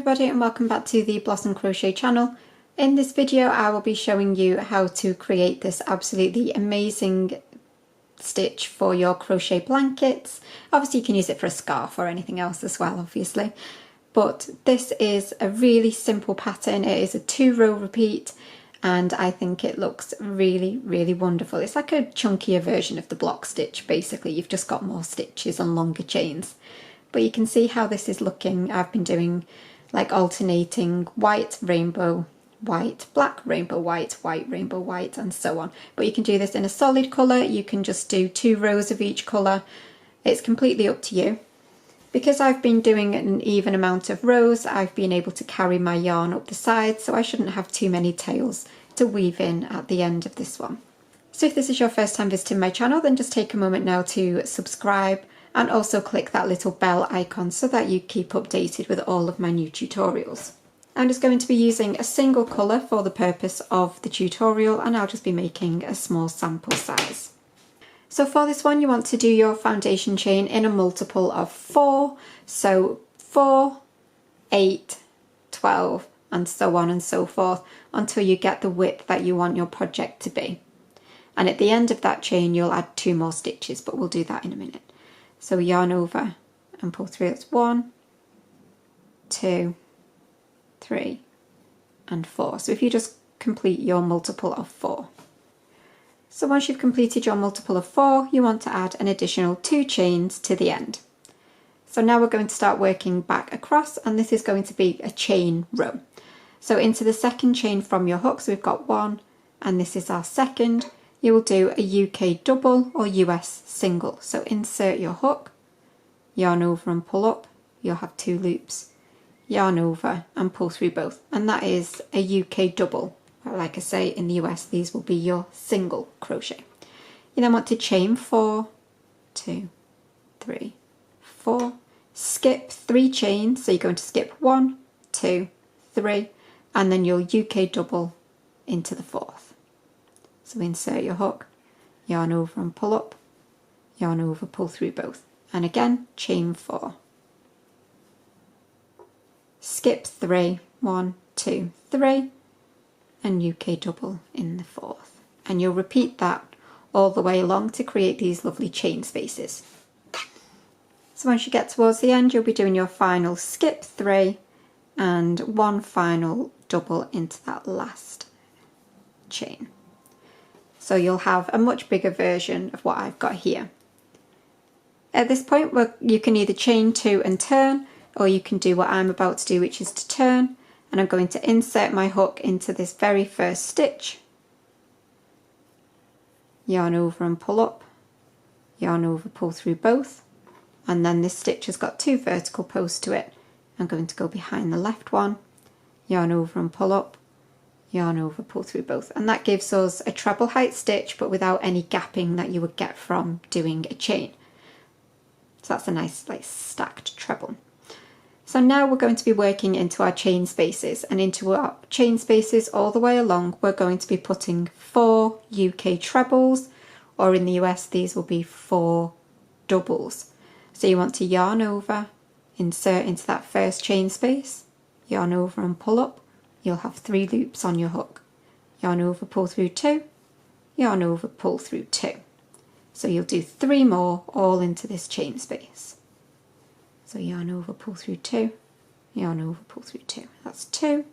everybody and welcome back to the Blossom Crochet channel. In this video I will be showing you how to create this absolutely amazing stitch for your crochet blankets. Obviously you can use it for a scarf or anything else as well, obviously. But this is a really simple pattern. It is a 2-row repeat and I think it looks really wonderful. It's like a chunkier version of the block stitch basically. You've just got more stitches and longer chains. But you can see how this is looking. I've been doing like alternating white, rainbow, white, black, rainbow, white, white, rainbow, white, and so on. But you can do this in a solid colour. You can just do 2 rows of each colour. It's completely up to you. Because I've been doing an even amount of rows, I've been able to carry my yarn up the sides, so I shouldn't have too many tails to weave in at the end of this one. So if this is your first time visiting my channel, then just take a moment now to subscribe and also click that little bell icon so that you keep updated with all of my new tutorials. I'm just going to be using a single colour for the purpose of the tutorial, and I'll just be making a small sample size. So for this one you want to do your foundation chain in a multiple of 4, so 4, 8, 12 and so on and so forth until you get the width that you want your project to be. And at the end of that chain you'll add 2 more stitches, but we'll do that in a minute. So yarn over and pull through. That's 1, 2, 3 and 4. So if you just complete your multiple of 4. So once you've completed your multiple of 4, you want to add an additional 2 chains to the end. So now we're going to start working back across, and this is going to be a chain row. So into the second chain from your hook, so we've got 1 and this is our second. You will do a UK double or US single. So insert your hook, yarn over and pull up, you'll have 2 loops, yarn over and pull through both, and that is a UK double. Like I say, in the US these will be your single crochet. You then want to chain 4, 2, 3, 4, skip 3 chains, so you're going to skip 1, 2, 3 and then your UK double into the 4th. So insert your hook, yarn over and pull up, yarn over, pull through both, and again chain 4, skip 3, 1, 2, 3 and UK double in the 4th, and you'll repeat that all the way along to create these lovely chain spaces. So once you get towards the end you'll be doing your final skip 3 and 1 final double into that last chain. So you'll have a much bigger version of what I've got here. At this point you can either chain 2 and turn, or you can do what I'm about to do, which is to turn, and I'm going to insert my hook into this very first stitch, yarn over and pull up, yarn over, pull through both, and then this stitch has got 2 vertical posts to it. I'm going to go behind the left one, yarn over and pull up, yarn over, pull through both, and that gives us a treble height stitch but without any gapping that you would get from doing a chain. So that's a nice like stacked treble. So now we're going to be working into our chain spaces, and into our chain spaces all the way along we're going to be putting 4 UK trebles, or in the US these will be 4 doubles. So you want to yarn over, insert into that first chain space, yarn over and pull up, you'll have 3 loops on your hook, yarn over, pull through 2, yarn over, pull through 2. So you'll do 3 more all into this chain space. So yarn over, pull through 2, yarn over, pull through 2. That's 2,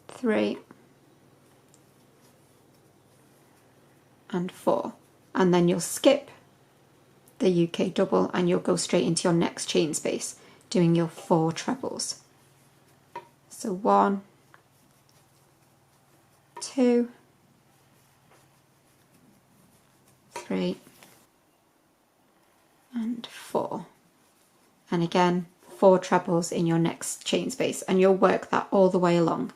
3 and 4. And then you'll skip the UK double and you'll go straight into your next chain space, doing your 4 trebles. So 1, 2, 3 and 4, and again 4 trebles in your next chain space, and you'll work that all the way along.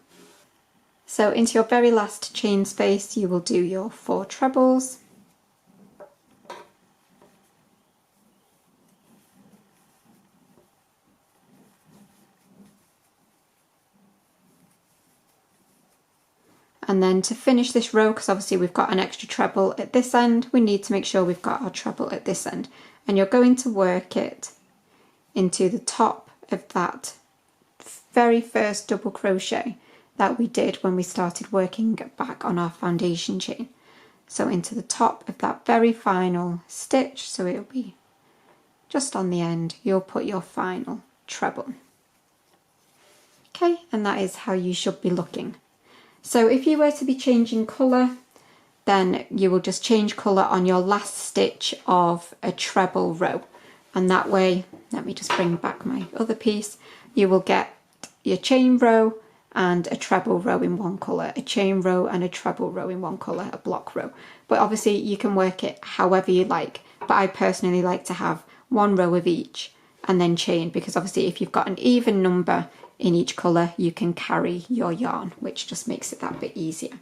So into your very last chain space you will do your 4 trebles, and then to finish this row, because obviously we've got an extra treble at this end, we need to make sure we've got our treble at this end, and you're going to work it into the top of that very first double crochet that we did when we started working back on our foundation chain. So into the top of that very final stitch, so it'll be just on the end, you'll put your final treble. Okay, and that is how you should be looking. So if you were to be changing colour, then you will just change colour on your last stitch of a treble row. And that way, let me just bring back my other piece, you will get your chain row and a treble row in one colour, a chain row and a treble row in one colour, a block row. But obviously you can work it however you like, but I personally like to have one row of each and then chain, because obviously if you've got an even number in each colour, you can carry your yarn, which just makes it that bit easier.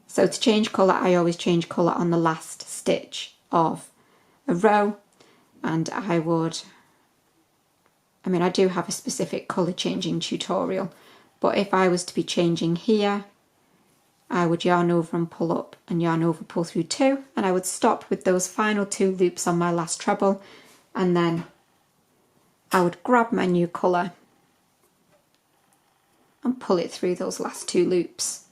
So to change colour, I always change colour on the last stitch of a row, and I do have a specific colour changing tutorial, but if I was to be changing here, I would yarn over and pull up and yarn over, pull through 2, and I would stop with those final 2 loops on my last treble, and then I would grab my new colour and pull it through those last 2 loops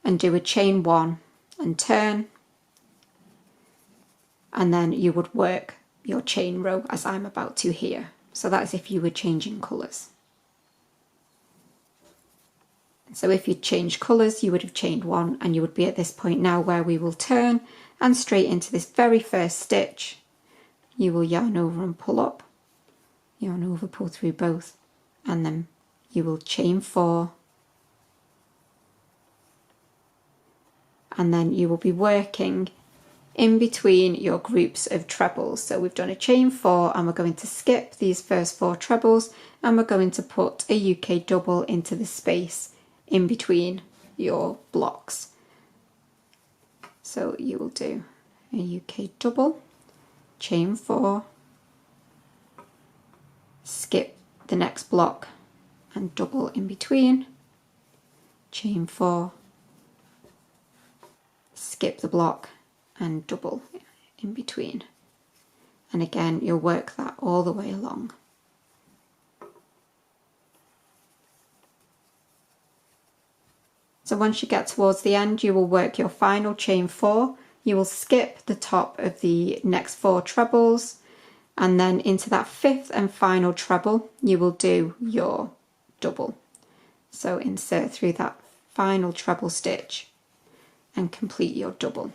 and do a chain 1 and turn, and then you would work your chain row as I'm about to here. So that's if you were changing colours. So if you changed colours, you would have chained 1, and you would be at this point now where we will turn, and straight into this very first stitch you will yarn over and pull up, yarn over, pull through both, and then you will chain 4, and then you will be working in between your groups of trebles. So we've done a chain 4, and we're going to skip these first 4 trebles, and we're going to put a UK double into the space in between your blocks. So you will do a UK double, chain 4, skip the next block and double in between, chain 4, skip the block and double in between. And again, you'll work that all the way along. So once you get towards the end, you will work your final chain 4, you will skip the top of the next 4 trebles, and then into that 5th and final treble, you will do your double. So insert through that final treble stitch and complete your double.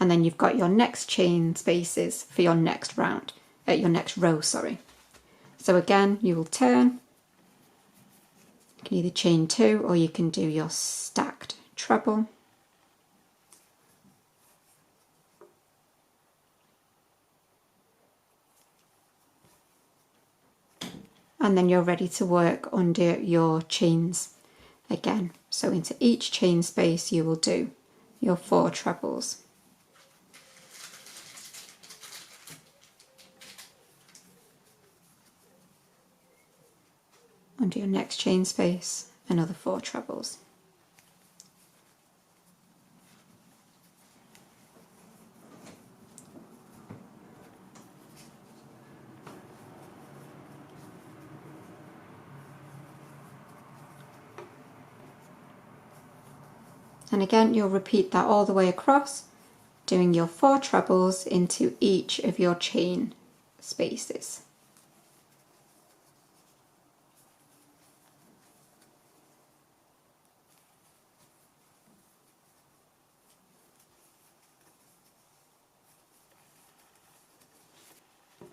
And then you've got your next chain spaces for your next round, your next row, sorry. So again, you will turn. You can either chain 2 or you can do your stacked treble. And then you're ready to work under your chains again. So into each chain space you will do your 4 trebles. Under your next chain space, another 4 trebles. And again, you'll repeat that all the way across, doing your 4 trebles into each of your chain spaces.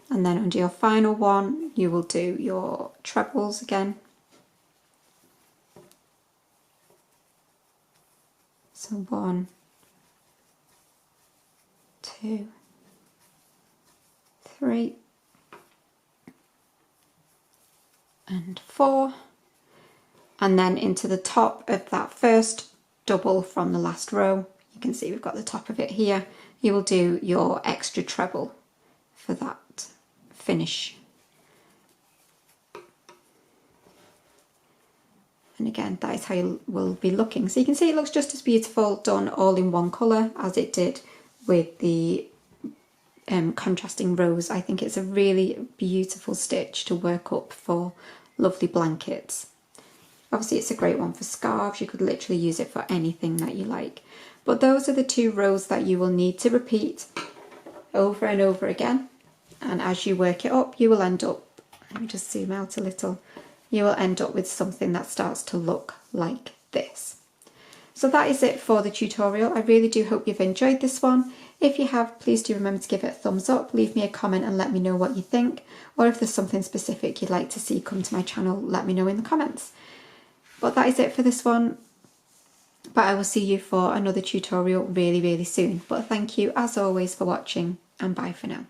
And then under your final one, you will do your trebles again. So 1, 2, 3, and 4. And then into the top of that first double from the last row, you can see we've got the top of it here, you will do your extra treble for that finish. And again, that is how you will be looking. So you can see it looks just as beautiful done all in one colour as it did with the contrasting rows. I think it's a really beautiful stitch to work up for lovely blankets. Obviously it's a great one for scarves, you could literally use it for anything that you like. But those are the 2 rows that you will need to repeat over and over again, and as you work it up you will end up, let me just zoom out a little, you will end up with something that starts to look like this. So that is it for the tutorial. I really do hope you've enjoyed this one. If you have, please do remember to give it a thumbs up, leave me a comment and let me know what you think, or if there's something specific you'd like to see come to my channel, let me know in the comments. But that is it for this one, but I will see you for another tutorial really soon. But thank you as always for watching, and bye for now.